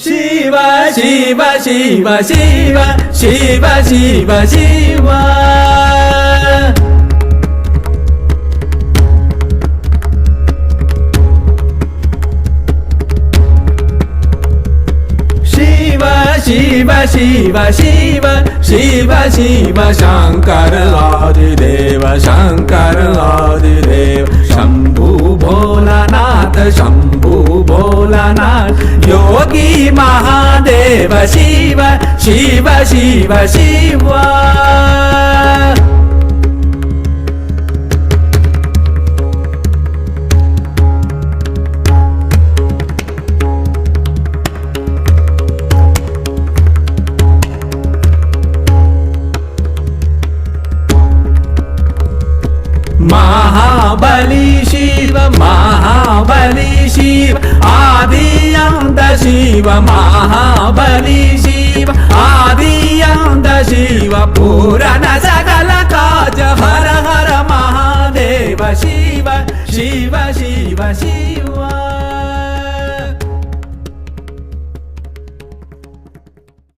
ಶಿವ ಶಿವ ಶಿವ ಶಿವ ಶಿವ ಶಿವ ಶಿವ ಶಿವ ಶಿವ ಶಿವ ಶಿವ ಶಿವ ಶಂಕರ ಆದಿದೇವ ಶಂಕರ ಆದಿದೇವ ಶಂಭು ಭೋಲಾನಾಥ ಶಂಭು ಭೋಲಾನಾಥ ಯೋಗಿ ಮಹಾದೇವ ಶಿವ ಶಿವ ಶಿವ ಶಿವ महाबली शिव महाबली शिव आदियंत शिव महाबली शिव आदियंत शिव पूरण सकल काज हर हर महादेव शिव शिव शिव शिव